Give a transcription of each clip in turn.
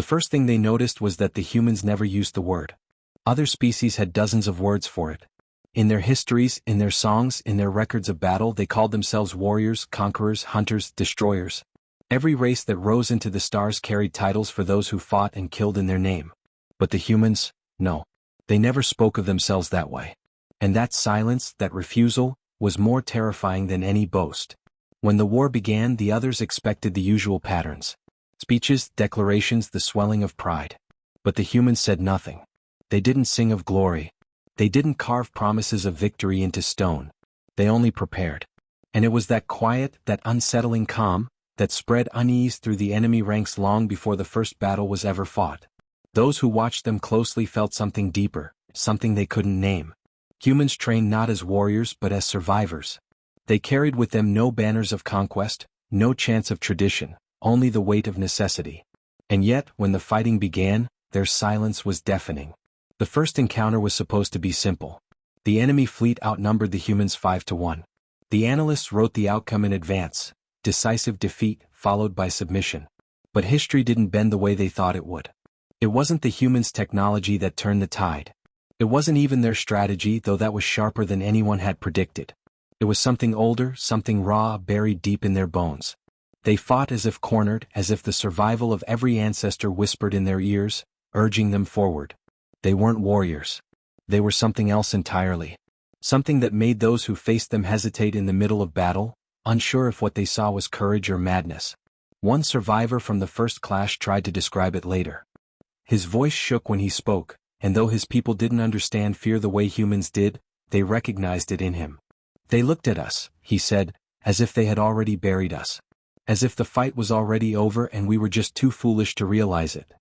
The first thing they noticed was that the humans never used the word. Other species had dozens of words for it. In their histories, in their songs, in their records of battle, they called themselves warriors, conquerors, hunters, destroyers. Every race that rose into the stars carried titles for those who fought and killed in their name. But the humans, no. They never spoke of themselves that way. And that silence, that refusal, was more terrifying than any boast. When the war began, the others expected the usual patterns. Speeches, declarations, the swelling of pride. But the humans said nothing. They didn't sing of glory. They didn't carve promises of victory into stone. They only prepared. And it was that quiet, that unsettling calm, that spread unease through the enemy ranks long before the first battle was ever fought. Those who watched them closely felt something deeper, something they couldn't name. Humans trained not as warriors but as survivors. They carried with them no banners of conquest, no chants of tradition, only the weight of necessity. And yet, when the fighting began, their silence was deafening. The first encounter was supposed to be simple. The enemy fleet outnumbered the humans 5-1. The analysts wrote the outcome in advance: decisive defeat, followed by submission. But history didn't bend the way they thought it would. It wasn't the humans' technology that turned the tide. It wasn't even their strategy, though that was sharper than anyone had predicted. It was something older, something raw, buried deep in their bones. They fought as if cornered, as if the survival of every ancestor whispered in their ears, urging them forward. They weren't warriors. They were something else entirely. Something that made those who faced them hesitate in the middle of battle, unsure if what they saw was courage or madness. One survivor from the first clash tried to describe it later. His voice shook when he spoke, and though his people didn't understand fear the way humans did, they recognized it in him. They looked at us, he said, as if they had already buried us. As if the fight was already over and we were just too foolish to realize it.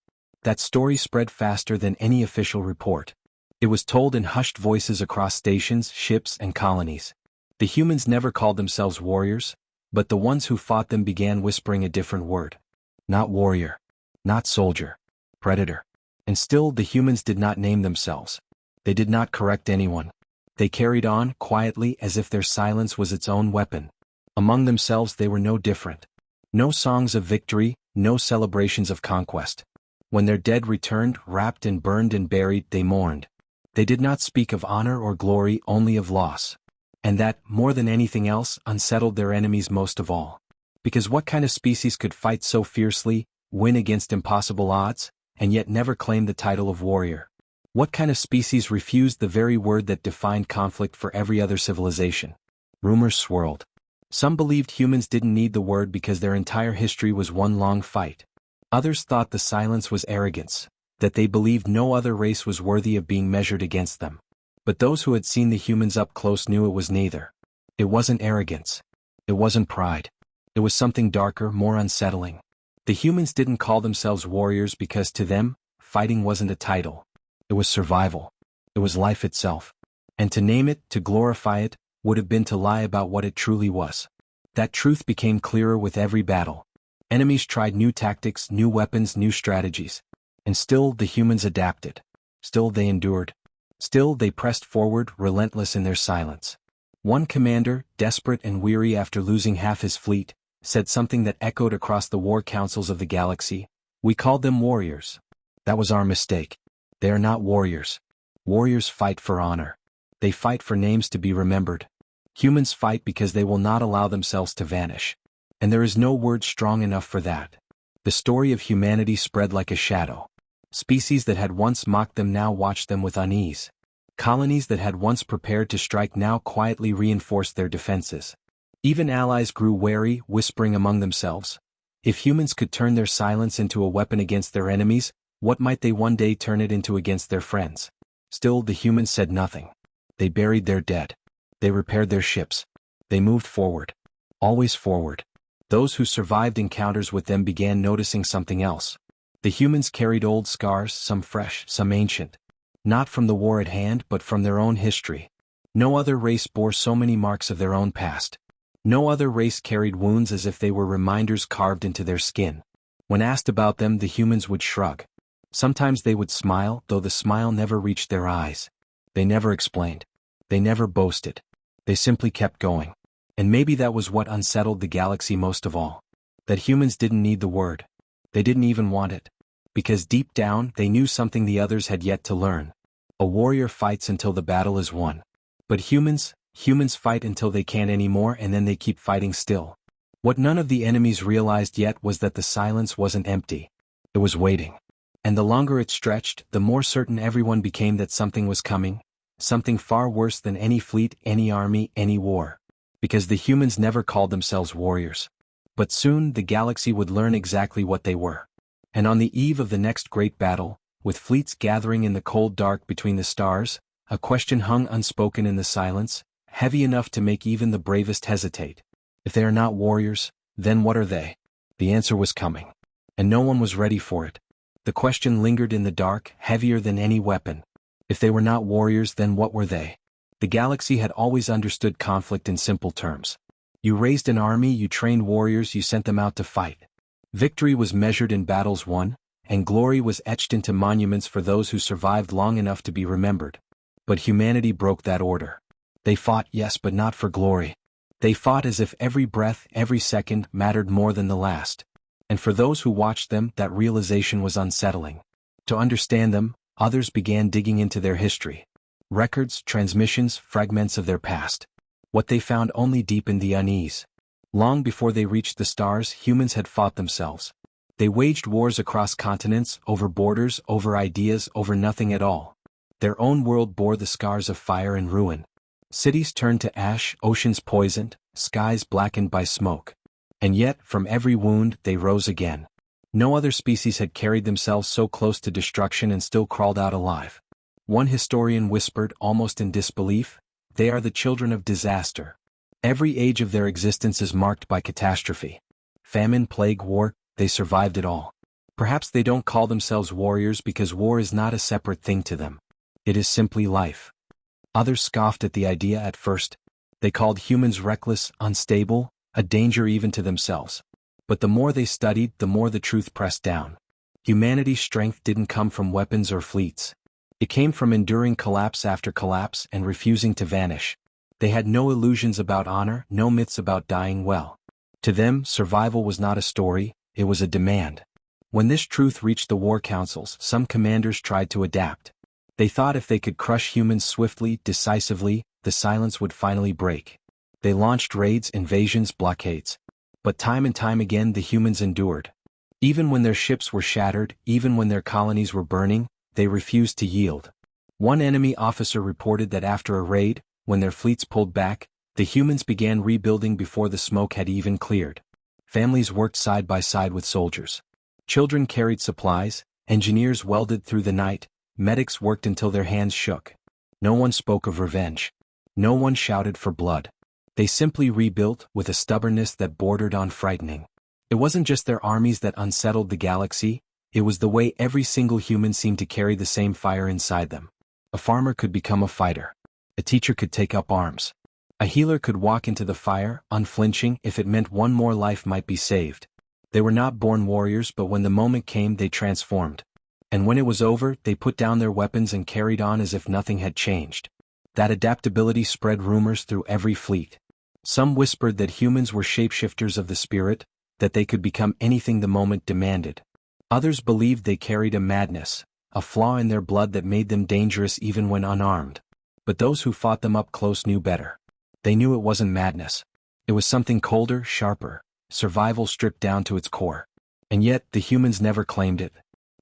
That story spread faster than any official report. It was told in hushed voices across stations, ships, and colonies. The humans never called themselves warriors, but the ones who fought them began whispering a different word. Not warrior. Not soldier. Predator. And still the humans did not name themselves. They did not correct anyone. They carried on, quietly, as if their silence was its own weapon. Among themselves they were no different. No songs of victory, no celebrations of conquest. When their dead returned, wrapped and burned and buried, they mourned. They did not speak of honor or glory, only of loss. And that, more than anything else, unsettled their enemies most of all. Because what kind of species could fight so fiercely, win against impossible odds, and yet never claim the title of warrior? What kind of species refused the very word that defined conflict for every other civilization? Rumors swirled. Some believed humans didn't need the word because their entire history was one long fight. Others thought the silence was arrogance, that they believed no other race was worthy of being measured against them. But those who had seen the humans up close knew it was neither. It wasn't arrogance. It wasn't pride. It was something darker, more unsettling. The humans didn't call themselves warriors because to them, fighting wasn't a title. It was survival. It was life itself. And to name it, to glorify it, would have been to lie about what it truly was. That truth became clearer with every battle. Enemies tried new tactics, new weapons, new strategies. And still the humans adapted. Still they endured. Still they pressed forward, relentless in their silence. One commander, desperate and weary after losing half his fleet, said something that echoed across the war councils of the galaxy. We called them warriors. That was our mistake. They are not warriors. Warriors fight for honor. They fight for names to be remembered. Humans fight because they will not allow themselves to vanish. And there is no word strong enough for that. The story of humanity spread like a shadow. Species that had once mocked them now watched them with unease. Colonies that had once prepared to strike now quietly reinforced their defenses. Even allies grew wary, whispering among themselves. If humans could turn their silence into a weapon against their enemies, what might they one day turn it into against their friends? Still the humans said nothing. They buried their dead. They repaired their ships. They moved forward. Always forward. Those who survived encounters with them began noticing something else. The humans carried old scars, some fresh, some ancient. Not from the war at hand but from their own history. No other race bore so many marks of their own past. No other race carried wounds as if they were reminders carved into their skin. When asked about them, the humans would shrug. Sometimes they would smile, though the smile never reached their eyes. They never explained. They never boasted. They simply kept going. And maybe that was what unsettled the galaxy most of all. That humans didn't need the word. They didn't even want it. Because deep down, they knew something the others had yet to learn. A warrior fights until the battle is won. But humans fight until they can't anymore, and then they keep fighting still. What none of the enemies realized yet was that the silence wasn't empty. It was waiting. And the longer it stretched, the more certain everyone became that something was coming. Something far worse than any fleet, any army, any war. Because the humans never called themselves warriors. But soon the galaxy would learn exactly what they were. And on the eve of the next great battle, with fleets gathering in the cold dark between the stars, a question hung unspoken in the silence, heavy enough to make even the bravest hesitate. If they are not warriors, then what are they? The answer was coming. And no one was ready for it. The question lingered in the dark, heavier than any weapon. If they were not warriors, then what were they? The galaxy had always understood conflict in simple terms. You raised an army, you trained warriors, you sent them out to fight. Victory was measured in battles won, and glory was etched into monuments for those who survived long enough to be remembered. But humanity broke that order. They fought, yes, but not for glory. They fought as if every breath, every second, mattered more than the last. And for those who watched them, that realization was unsettling. To understand them, others began digging into their history. Records, transmissions, fragments of their past. What they found only deepened the unease. Long before they reached the stars, humans had fought themselves. They waged wars across continents, over borders, over ideas, over nothing at all. Their own world bore the scars of fire and ruin. Cities turned to ash, oceans poisoned, skies blackened by smoke. And yet, from every wound, they rose again. No other species had carried themselves so close to destruction and still crawled out alive. One historian whispered, almost in disbelief, "They are the children of disaster." Every age of their existence is marked by catastrophe. Famine, plague, war, they survived it all. Perhaps they don't call themselves warriors because war is not a separate thing to them. It is simply life. Others scoffed at the idea at first. They called humans reckless, unstable, a danger even to themselves. But the more they studied, the more the truth pressed down. Humanity's strength didn't come from weapons or fleets. It came from enduring collapse after collapse and refusing to vanish. They had no illusions about honor, no myths about dying well. To them, survival was not a story, it was a demand. When this truth reached the war councils, some commanders tried to adapt. They thought if they could crush humans swiftly, decisively, the silence would finally break. They launched raids, invasions, blockades. But time and time again the humans endured. Even when their ships were shattered, even when their colonies were burning, they refused to yield. One enemy officer reported that after a raid, when their fleets pulled back, the humans began rebuilding before the smoke had even cleared. Families worked side by side with soldiers. Children carried supplies, engineers welded through the night, medics worked until their hands shook. No one spoke of revenge. No one shouted for blood. They simply rebuilt with a stubbornness that bordered on frightening. It wasn't just their armies that unsettled the galaxy, it was the way every single human seemed to carry the same fire inside them. A farmer could become a fighter. A teacher could take up arms. A healer could walk into the fire, unflinching, if it meant one more life might be saved. They were not born warriors, but when the moment came they transformed. And when it was over, they put down their weapons and carried on as if nothing had changed. That adaptability spread rumors through every fleet. Some whispered that humans were shapeshifters of the spirit, that they could become anything the moment demanded. Others believed they carried a madness, a flaw in their blood that made them dangerous even when unarmed. But those who fought them up close knew better. They knew it wasn't madness. It was something colder, sharper, survival stripped down to its core. And yet, the humans never claimed it.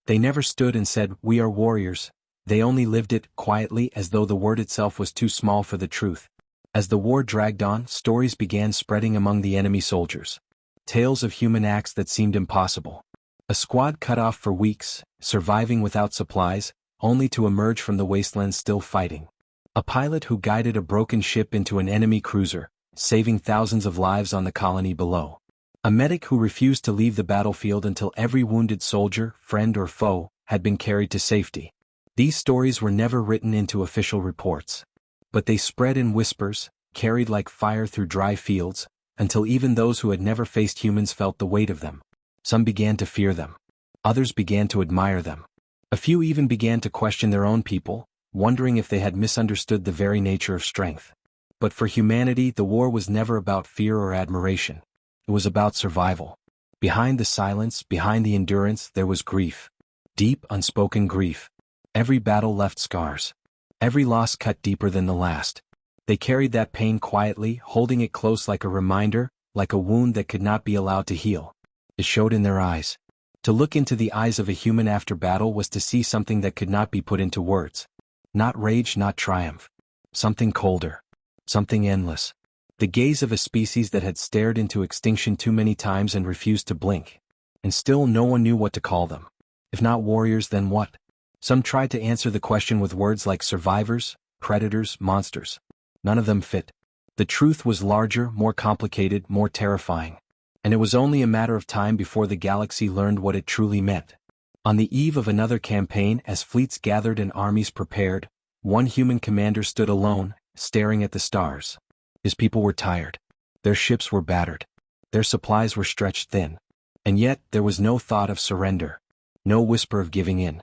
They never stood and said, "We are warriors." They only lived it, quietly, as though the word itself was too small for the truth. As the war dragged on, stories began spreading among the enemy soldiers. Tales of human acts that seemed impossible. A squad cut off for weeks, surviving without supplies, only to emerge from the wasteland still fighting. A pilot who guided a broken ship into an enemy cruiser, saving thousands of lives on the colony below. A medic who refused to leave the battlefield until every wounded soldier, friend or foe, had been carried to safety. These stories were never written into official reports. But they spread in whispers, carried like fire through dry fields, until even those who had never faced humans felt the weight of them. Some began to fear them. Others began to admire them. A few even began to question their own people, wondering if they had misunderstood the very nature of strength. But for humanity, the war was never about fear or admiration. It was about survival. Behind the silence, behind the endurance, there was grief. Deep, unspoken grief. Every battle left scars. Every loss cut deeper than the last. They carried that pain quietly, holding it close like a reminder, like a wound that could not be allowed to heal. It showed in their eyes. To look into the eyes of a human after battle was to see something that could not be put into words. Not rage, not triumph. Something colder. Something endless. The gaze of a species that had stared into extinction too many times and refused to blink. And still no one knew what to call them. If not warriors, then what? Some tried to answer the question with words like survivors, predators, monsters. None of them fit. The truth was larger, more complicated, more terrifying. And it was only a matter of time before the galaxy learned what it truly meant. On the eve of another campaign, as fleets gathered and armies prepared, one human commander stood alone, staring at the stars. His people were tired. Their ships were battered. Their supplies were stretched thin. And yet, there was no thought of surrender. No whisper of giving in.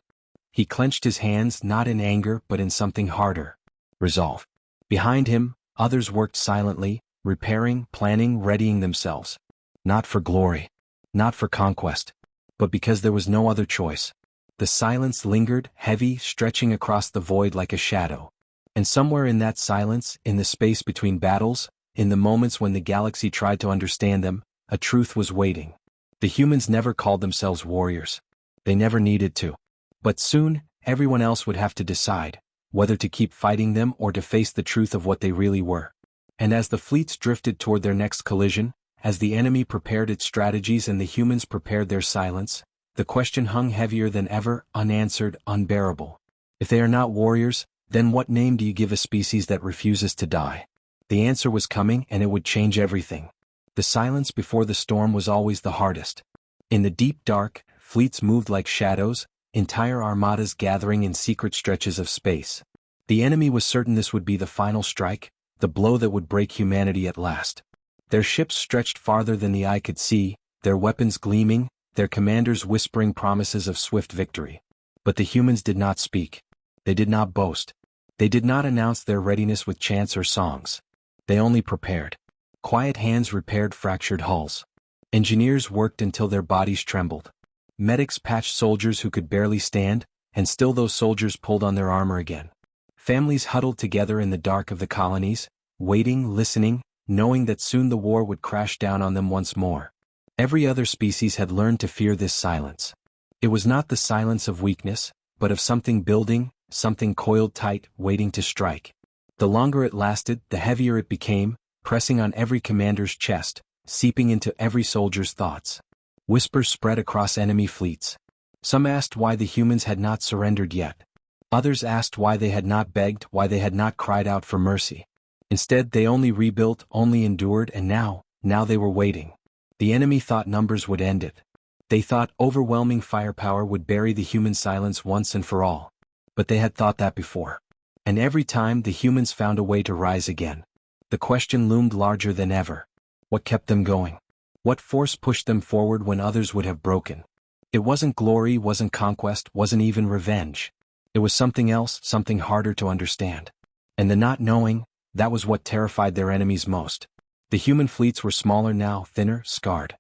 He clenched his hands not in anger but in something harder. Resolve. Behind him, others worked silently, repairing, planning, readying themselves. Not for glory. Not for conquest. But because there was no other choice. The silence lingered, heavy, stretching across the void like a shadow. And somewhere in that silence, in the space between battles, in the moments when the galaxy tried to understand them, a truth was waiting. The humans never called themselves warriors. They never needed to. But soon, everyone else would have to decide, whether to keep fighting them or to face the truth of what they really were. And as the fleets drifted toward their next collision, as the enemy prepared its strategies and the humans prepared their silence, the question hung heavier than ever, unanswered, unbearable. If they are not warriors, then what name do you give a species that refuses to die? The answer was coming, and it would change everything. The silence before the storm was always the hardest. In the deep dark, fleets moved like shadows, entire armadas gathering in secret stretches of space. The enemy was certain this would be the final strike, the blow that would break humanity at last. Their ships stretched farther than the eye could see, their weapons gleaming, their commanders whispering promises of swift victory. But the humans did not speak. They did not boast. They did not announce their readiness with chants or songs. They only prepared. Quiet hands repaired fractured hulls. Engineers worked until their bodies trembled. Medics patched soldiers who could barely stand, and still those soldiers pulled on their armor again. Families huddled together in the dark of the colonies, waiting, listening, knowing that soon the war would crash down on them once more. Every other species had learned to fear this silence. It was not the silence of weakness, but of something building, something coiled tight, waiting to strike. The longer it lasted, the heavier it became, pressing on every commander's chest, seeping into every soldier's thoughts. Whispers spread across enemy fleets. Some asked why the humans had not surrendered yet. Others asked why they had not begged, why they had not cried out for mercy. Instead, they only rebuilt, only endured, and now they were waiting. The enemy thought numbers would end it. They thought overwhelming firepower would bury the human silence once and for all. But they had thought that before. And every time the humans found a way to rise again. The question loomed larger than ever. What kept them going? What force pushed them forward when others would have broken? It wasn't glory, wasn't conquest, wasn't even revenge. It was something else, something harder to understand. And the not knowing, that was what terrified their enemies most. The human fleets were smaller now, thinner, scarred.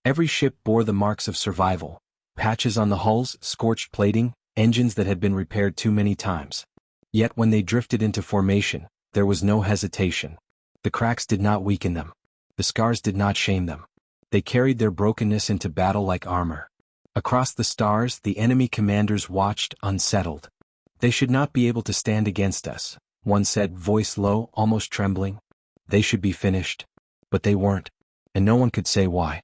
Every ship bore the marks of survival. Patches on the hulls, scorched plating, engines that had been repaired too many times. Yet when they drifted into formation, there was no hesitation. The cracks did not weaken them. The scars did not shame them. They carried their brokenness into battle like armor. Across the stars, the enemy commanders watched, unsettled. They should not be able to stand against us, one said, voice low, almost trembling. They should be finished. But they weren't. And no one could say why.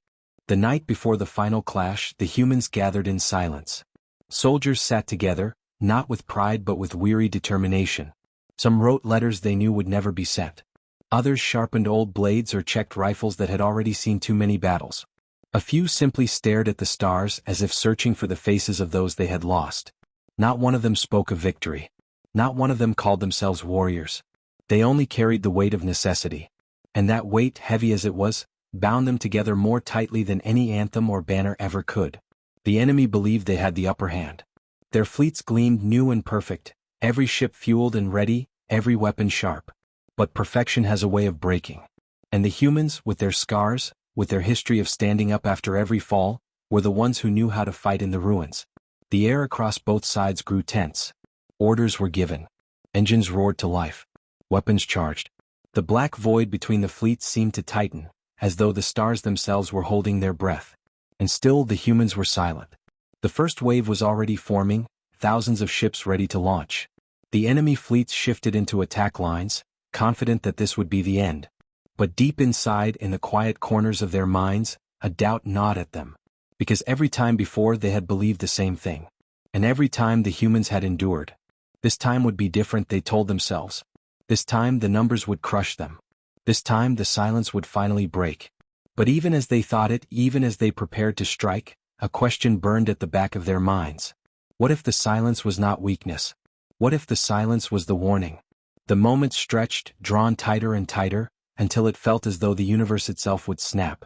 The night before the final clash, the humans gathered in silence. Soldiers sat together, not with pride but with weary determination. Some wrote letters they knew would never be sent. Others sharpened old blades or checked rifles that had already seen too many battles. A few simply stared at the stars as if searching for the faces of those they had lost. Not one of them spoke of victory. Not one of them called themselves warriors. They only carried the weight of necessity. And that weight, heavy as it was, bound them together more tightly than any anthem or banner ever could. The enemy believed they had the upper hand. Their fleets gleamed new and perfect, every ship fueled and ready, every weapon sharp. But perfection has a way of breaking. And the humans, with their scars, with their history of standing up after every fall, were the ones who knew how to fight in the ruins. The air across both sides grew tense. Orders were given. Engines roared to life. Weapons charged. The black void between the fleets seemed to tighten, as though the stars themselves were holding their breath. And still the humans were silent. The first wave was already forming, thousands of ships ready to launch. The enemy fleets shifted into attack lines, confident that this would be the end. But deep inside, in the quiet corners of their minds, a doubt gnawed at them. Because every time before they had believed the same thing. And every time the humans had endured. This time would be different, they told themselves. This time the numbers would crush them. This time the silence would finally break. But even as they thought it, even as they prepared to strike, a question burned at the back of their minds. What if the silence was not weakness? What if the silence was the warning? The moments stretched, drawn tighter and tighter, until it felt as though the universe itself would snap.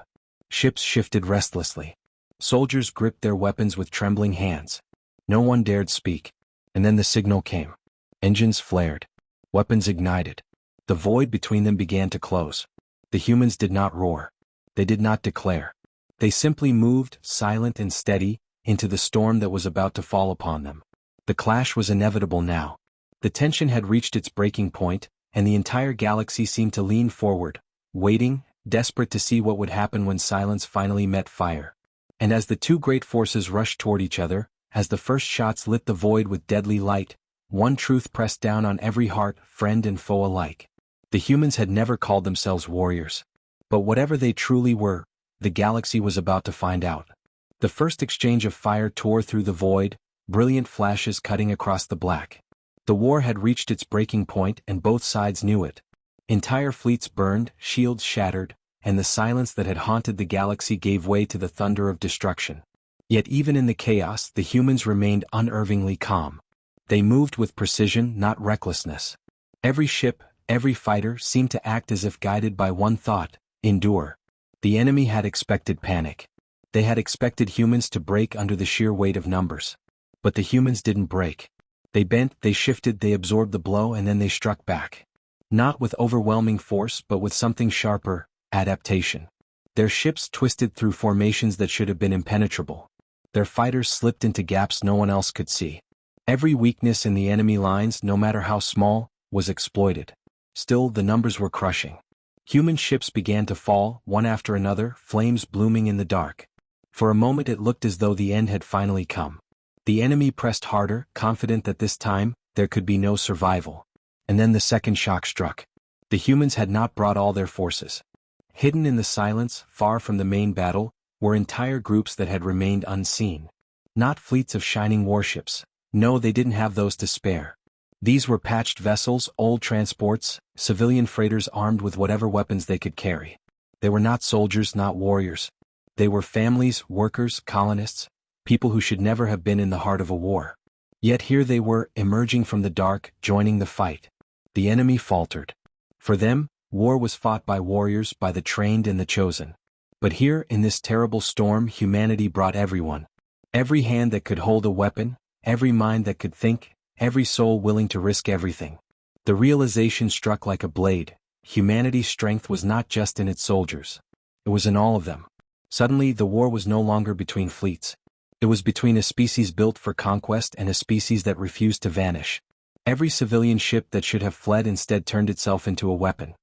Ships shifted restlessly. Soldiers gripped their weapons with trembling hands. No one dared speak. And then the signal came. Engines flared. Weapons ignited. The void between them began to close. The humans did not roar. They did not declare. They simply moved, silent and steady, into the storm that was about to fall upon them. The clash was inevitable now. The tension had reached its breaking point, and the entire galaxy seemed to lean forward, waiting, desperate to see what would happen when silence finally met fire. And as the two great forces rushed toward each other, as the first shots lit the void with deadly light, one truth pressed down on every heart, friend and foe alike. The humans had never called themselves warriors. But whatever they truly were, the galaxy was about to find out. The first exchange of fire tore through the void, brilliant flashes cutting across the black. The war had reached its breaking point and both sides knew it. Entire fleets burned, shields shattered, and the silence that had haunted the galaxy gave way to the thunder of destruction. Yet even in the chaos, the humans remained unerringly calm. They moved with precision, not recklessness. Every ship, every fighter seemed to act as if guided by one thought: endure. The enemy had expected panic. They had expected humans to break under the sheer weight of numbers. But the humans didn't break. They bent, they shifted, they absorbed the blow, and then they struck back. Not with overwhelming force, but with something sharper: adaptation. Their ships twisted through formations that should have been impenetrable. Their fighters slipped into gaps no one else could see. Every weakness in the enemy lines, no matter how small, was exploited. Still, the numbers were crushing. Human ships began to fall, one after another, flames blooming in the dark. For a moment it looked as though the end had finally come. The enemy pressed harder, confident that this time, there could be no survival. And then the second shock struck. The humans had not brought all their forces. Hidden in the silence, far from the main battle, were entire groups that had remained unseen. Not fleets of shining warships. No, they didn't have those to spare. These were patched vessels, old transports, civilian freighters armed with whatever weapons they could carry. They were not soldiers, not warriors. They were families, workers, colonists, people who should never have been in the heart of a war. Yet here they were, emerging from the dark, joining the fight. The enemy faltered. For them, war was fought by warriors, by the trained and the chosen. But here, in this terrible storm, humanity brought everyone. Every hand that could hold a weapon, every mind that could think, every soul willing to risk everything. The realization struck like a blade: humanity's strength was not just in its soldiers. It was in all of them. Suddenly, the war was no longer between fleets. It was between a species built for conquest and a species that refused to vanish. Every civilian ship that should have fled instead turned itself into a weapon.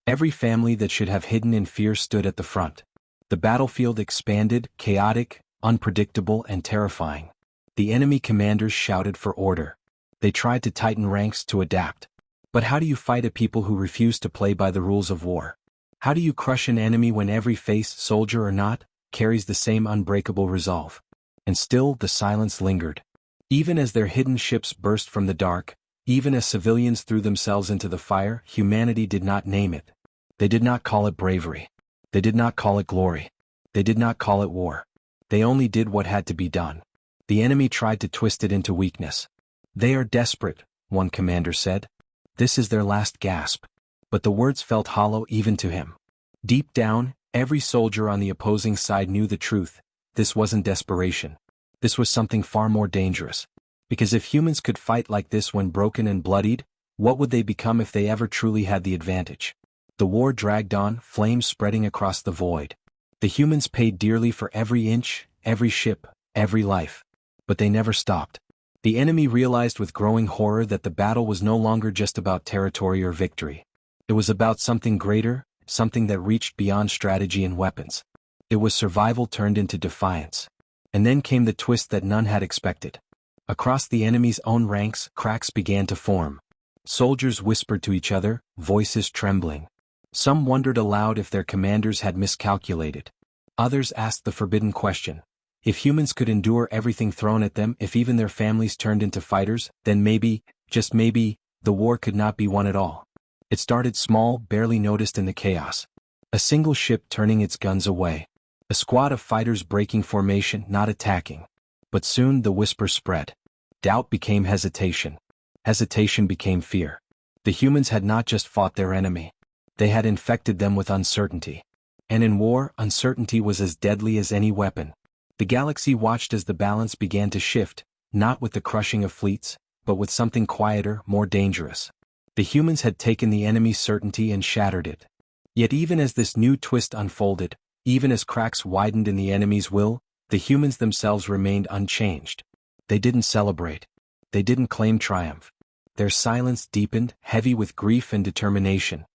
Every family that should have hidden in fear stood at the front. The battlefield expanded, chaotic, unpredictable, and terrifying. The enemy commanders shouted for order. They tried to tighten ranks, to adapt. But how do you fight a people who refuse to play by the rules of war? How do you crush an enemy when every face, soldier or not, carries the same unbreakable resolve? And still the silence lingered. Even as their hidden ships burst from the dark, even as civilians threw themselves into the fire, humanity did not name it. They did not call it bravery. They did not call it glory. They did not call it war. They only did what had to be done. The enemy tried to twist it into weakness. They are desperate, one commander said. This is their last gasp. But the words felt hollow even to him. Deep down, every soldier on the opposing side knew the truth. This wasn't desperation. This was something far more dangerous. Because if humans could fight like this when broken and bloodied, what would they become if they ever truly had the advantage? The war dragged on, flames spreading across the void. The humans paid dearly for every inch, every ship, every life. But they never stopped. The enemy realized with growing horror that the battle was no longer just about territory or victory. It was about something greater, something that reached beyond strategy and weapons. It was survival turned into defiance. And then came the twist that none had expected. Across the enemy's own ranks, cracks began to form. Soldiers whispered to each other, voices trembling. Some wondered aloud if their commanders had miscalculated. Others asked the forbidden question. If humans could endure everything thrown at them, if even their families turned into fighters, then maybe, just maybe, the war could not be won at all. It started small, barely noticed in the chaos. A single ship turning its guns away. A squad of fighters breaking formation, not attacking. But soon the whisper spread. Doubt became hesitation. Hesitation became fear. The humans had not just fought their enemy. They had infected them with uncertainty. And in war, uncertainty was as deadly as any weapon. The galaxy watched as the balance began to shift, not with the crushing of fleets, but with something quieter, more dangerous. The humans had taken the enemy's certainty and shattered it. Yet even as this new twist unfolded, even as cracks widened in the enemy's will, the humans themselves remained unchanged. They didn't celebrate. They didn't claim triumph. Their silence deepened, heavy with grief and determination.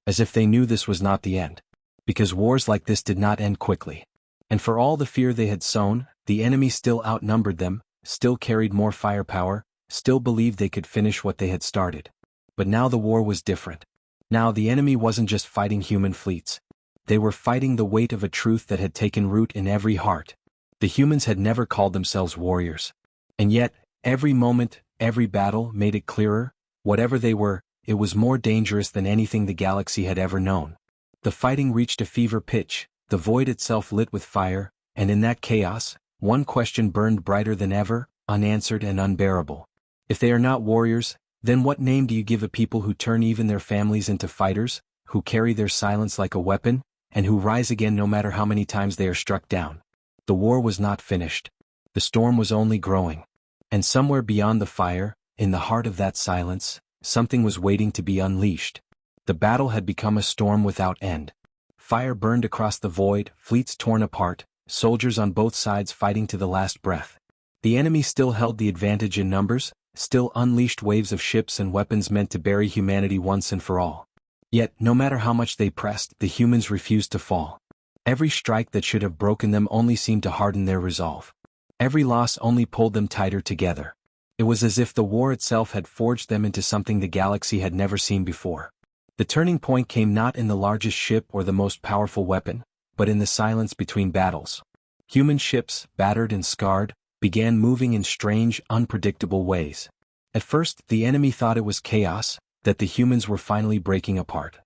As if they knew this was not the end. Because wars like this did not end quickly. And for all the fear they had sown, the enemy still outnumbered them, still carried more firepower, still believed they could finish what they had started. But now the war was different. Now the enemy wasn't just fighting human fleets. They were fighting the weight of a truth that had taken root in every heart. The humans had never called themselves warriors. And yet, every moment, every battle made it clearer, whatever they were, it was more dangerous than anything the galaxy had ever known. The fighting reached a fever pitch, the void itself lit with fire, and in that chaos, one question burned brighter than ever, unanswered and unbearable. If they are not warriors, then what name do you give a people who turn even their families into fighters, who carry their silence like a weapon, and who rise again no matter how many times they are struck down? The war was not finished. The storm was only growing. And somewhere beyond the fire, in the heart of that silence, something was waiting to be unleashed. The battle had become a storm without end. Fire burned across the void, fleets torn apart, soldiers on both sides fighting to the last breath. The enemy still held the advantage in numbers, still unleashed waves of ships and weapons meant to bury humanity once and for all. Yet, no matter how much they pressed, the humans refused to fall. Every strike that should have broken them only seemed to harden their resolve. Every loss only pulled them tighter together. It was as if the war itself had forged them into something the galaxy had never seen before. The turning point came not in the largest ship or the most powerful weapon, but in the silence between battles. Human ships, battered and scarred, began moving in strange, unpredictable ways. At first, the enemy thought it was chaos, that the humans were finally breaking apart.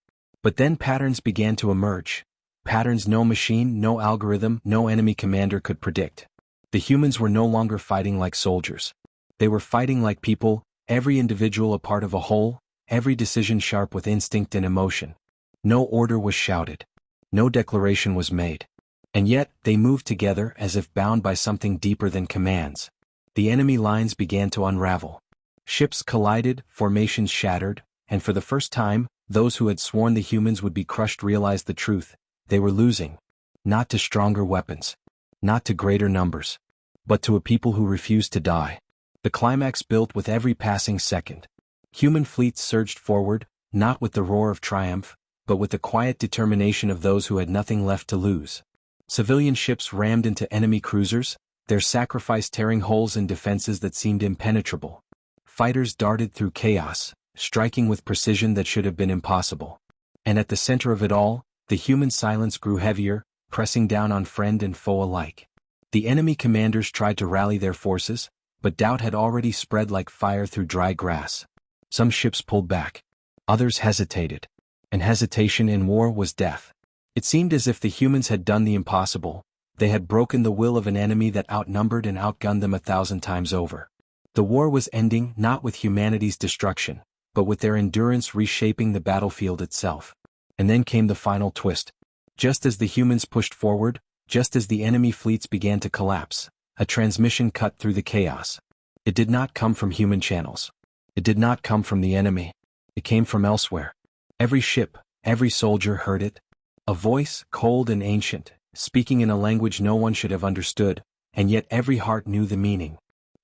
But then patterns began to emerge. Patterns no machine, no algorithm, no enemy commander could predict. The humans were no longer fighting like soldiers. They were fighting like people, every individual a part of a whole, every decision sharp with instinct and emotion. No order was shouted. No declaration was made. And yet, they moved together as if bound by something deeper than commands. The enemy lines began to unravel. Ships collided, formations shattered, and for the first time, those who had sworn the humans would be crushed realized the truth. They were losing. Not to stronger weapons. Not to greater numbers. But to a people who refused to die. The climax built with every passing second. Human fleets surged forward, not with the roar of triumph, but with the quiet determination of those who had nothing left to lose. Civilian ships rammed into enemy cruisers, their sacrifice tearing holes in defenses that seemed impenetrable. Fighters darted through chaos, striking with precision that should have been impossible. And at the center of it all, the human silence grew heavier, pressing down on friend and foe alike. The enemy commanders tried to rally their forces, but doubt had already spread like fire through dry grass. Some ships pulled back. Others hesitated. And hesitation in war was death. It seemed as if the humans had done the impossible. They had broken the will of an enemy that outnumbered and outgunned them 1,000 times over. The war was ending not with humanity's destruction, but with their endurance reshaping the battlefield itself. And then came the final twist. Just as the humans pushed forward, just as the enemy fleets began to collapse, a transmission cut through the chaos. It did not come from human channels. It did not come from the enemy. It came from elsewhere. Every ship, every soldier heard it. A voice, cold and ancient, speaking in a language no one should have understood, and yet every heart knew the meaning.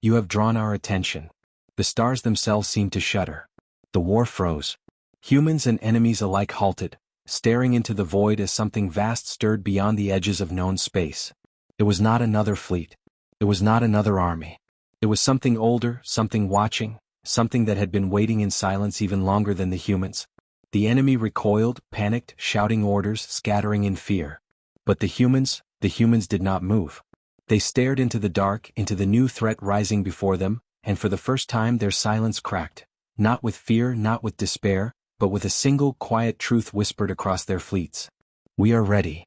You have drawn our attention. The stars themselves seemed to shudder. The war froze. Humans and enemies alike halted, staring into the void as something vast stirred beyond the edges of known space. It was not another fleet. It was not another army. It was something older, something watching, something that had been waiting in silence even longer than the humans. The enemy recoiled, panicked, shouting orders, scattering in fear. But the humans did not move. They stared into the dark, into the new threat rising before them, and for the first time their silence cracked, not with fear, not with despair, but with a single quiet truth whispered across their fleets. We are ready.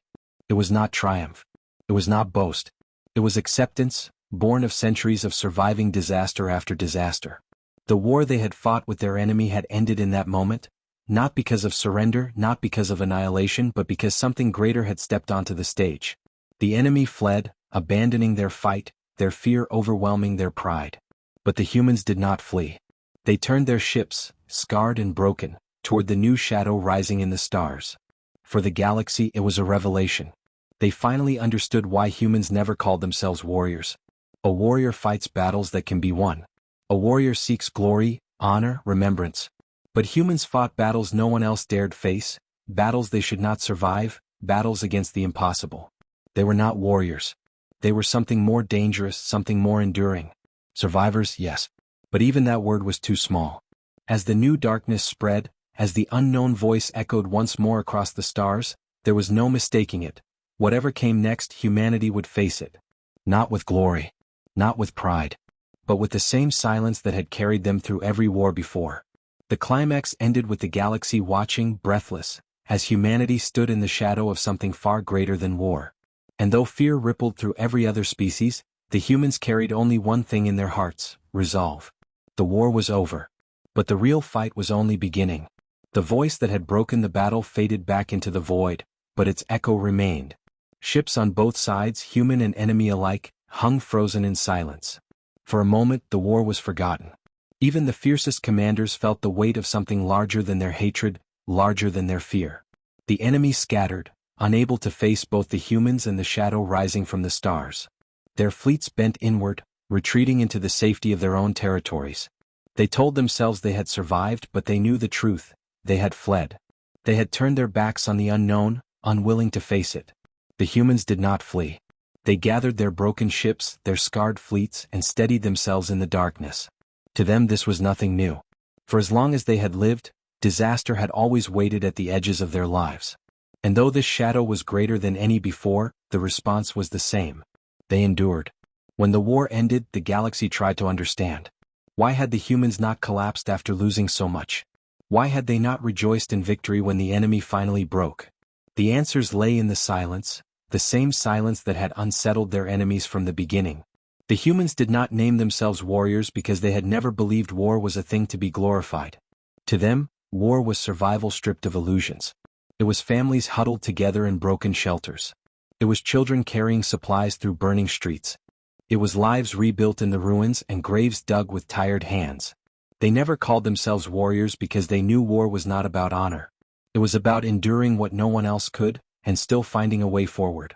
It was not triumph. It was not boast. It was acceptance, born of centuries of surviving disaster after disaster. The war they had fought with their enemy had ended in that moment, not because of surrender, not because of annihilation, but because something greater had stepped onto the stage. The enemy fled, abandoning their fight, their fear overwhelming their pride. But the humans did not flee. They turned their ships, scarred and broken, toward the new shadow rising in the stars. For the galaxy it was a revelation. They finally understood why humans never called themselves warriors. A warrior fights battles that can be won. A warrior seeks glory, honor, remembrance. But humans fought battles no one else dared face, battles they should not survive, battles against the impossible. They were not warriors. They were something more dangerous, something more enduring. Survivors, yes. But even that word was too small. As the new darkness spread, as the unknown voice echoed once more across the stars, there was no mistaking it. Whatever came next, humanity would face it. Not with glory. Not with pride. But with the same silence that had carried them through every war before. The climax ended with the galaxy watching, breathless, as humanity stood in the shadow of something far greater than war. And though fear rippled through every other species, the humans carried only one thing in their hearts: resolve. The war was over. But the real fight was only beginning. The voice that had broken the battle faded back into the void, but its echo remained. Ships on both sides, human and enemy alike, hung frozen in silence. For a moment the war was forgotten. Even the fiercest commanders felt the weight of something larger than their hatred, larger than their fear. The enemy scattered, unable to face both the humans and the shadow rising from the stars. Their fleets bent inward, retreating into the safety of their own territories. They told themselves they had survived, but they knew the truth. They had fled. They had turned their backs on the unknown, unwilling to face it. The humans did not flee. They gathered their broken ships, their scarred fleets, and steadied themselves in the darkness. To them this was nothing new. For as long as they had lived, disaster had always waited at the edges of their lives. And though this shadow was greater than any before, the response was the same. They endured. When the war ended, the galaxy tried to understand. Why had the humans not collapsed after losing so much? Why had they not rejoiced in victory when the enemy finally broke? The answers lay in the silence, the same silence that had unsettled their enemies from the beginning. The humans did not name themselves warriors because they had never believed war was a thing to be glorified. To them, war was survival stripped of illusions. It was families huddled together in broken shelters. It was children carrying supplies through burning streets. It was lives rebuilt in the ruins and graves dug with tired hands. They never called themselves warriors because they knew war was not about honor. It was about enduring what no one else could, and still finding a way forward.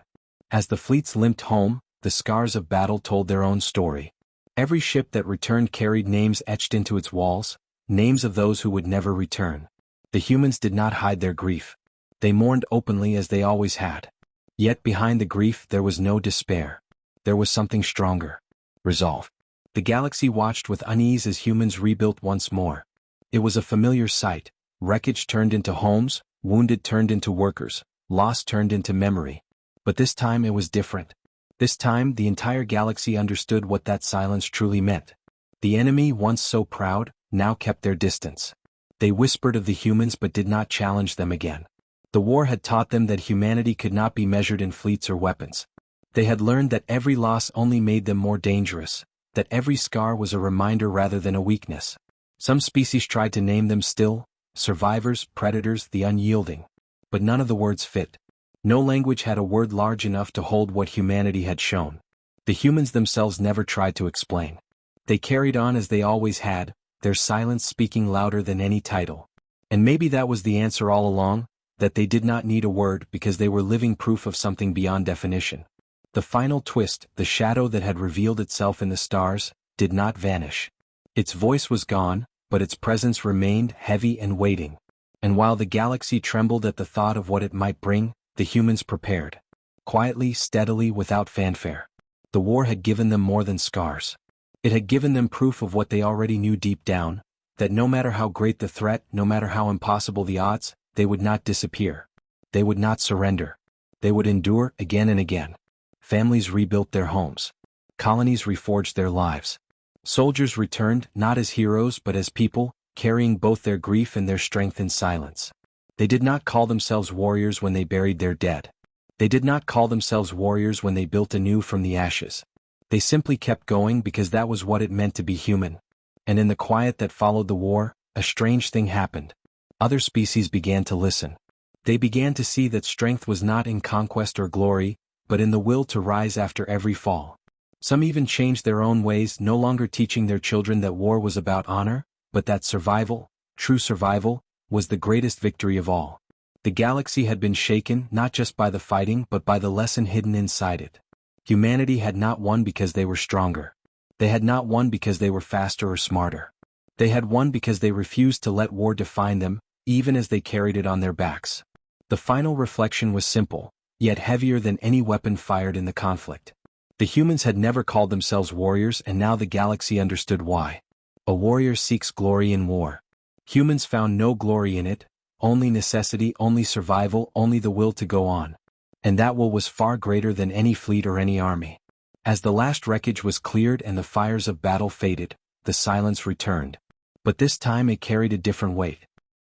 As the fleets limped home, the scars of battle told their own story. Every ship that returned carried names etched into its walls, names of those who would never return. The humans did not hide their grief. They mourned openly as they always had. Yet behind the grief there was no despair. There was something stronger. Resolve. The galaxy watched with unease as humans rebuilt once more. It was a familiar sight: wreckage turned into homes, wounded turned into workers, loss turned into memory. But this time it was different. This time the entire galaxy understood what that silence truly meant. The enemy, once so proud, now kept their distance. They whispered of the humans but did not challenge them again. The war had taught them that humanity could not be measured in fleets or weapons. They had learned that every loss only made them more dangerous, that every scar was a reminder rather than a weakness. Some species tried to name them still: survivors, predators, the unyielding. But none of the words fit. No language had a word large enough to hold what humanity had shown. The humans themselves never tried to explain. They carried on as they always had, their silence speaking louder than any title. And maybe that was the answer all along, that they did not need a word because they were living proof of something beyond definition. The final twist, the shadow that had revealed itself in the stars, did not vanish. Its voice was gone, but its presence remained heavy and waiting. And while the galaxy trembled at the thought of what it might bring, the humans prepared. Quietly, steadily, without fanfare. The war had given them more than scars. It had given them proof of what they already knew deep down, that no matter how great the threat, no matter how impossible the odds, they would not disappear. They would not surrender. They would endure again and again. Families rebuilt their homes. Colonies reforged their lives. Soldiers returned, not as heroes but as people, carrying both their grief and their strength in silence. They did not call themselves warriors when they buried their dead. They did not call themselves warriors when they built anew from the ashes. They simply kept going because that was what it meant to be human. And in the quiet that followed the war, a strange thing happened. Other species began to listen. They began to see that strength was not in conquest or glory, but in the will to rise after every fall. Some even changed their own ways, no longer teaching their children that war was about honor, but that survival, true survival, was the greatest victory of all. The galaxy had been shaken not just by the fighting but by the lesson hidden inside it. Humanity had not won because they were stronger. They had not won because they were faster or smarter. They had won because they refused to let war define them, even as they carried it on their backs. The final reflection was simple, yet heavier than any weapon fired in the conflict. The humans had never called themselves warriors, and now the galaxy understood why. A warrior seeks glory in war. Humans found no glory in it, only necessity, only survival, only the will to go on. And that will was far greater than any fleet or any army. As the last wreckage was cleared and the fires of battle faded, the silence returned. But this time it carried a different weight.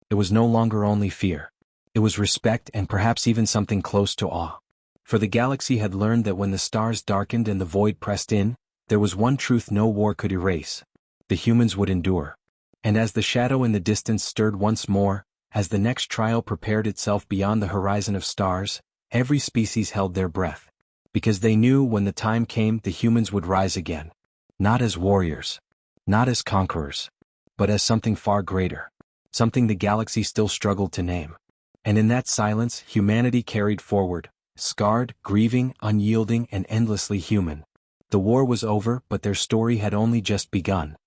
It was no longer only fear. It was respect and perhaps even something close to awe. For the galaxy had learned that when the stars darkened and the void pressed in, there was one truth no war could erase. The humans would endure. And as the shadow in the distance stirred once more, as the next trial prepared itself beyond the horizon of stars, every species held their breath. Because they knew when the time came the humans would rise again. Not as warriors. Not as conquerors. But as something far greater. Something the galaxy still struggled to name. And in that silence humanity carried forward, scarred, grieving, unyielding, and endlessly human. The war was over, but their story had only just begun.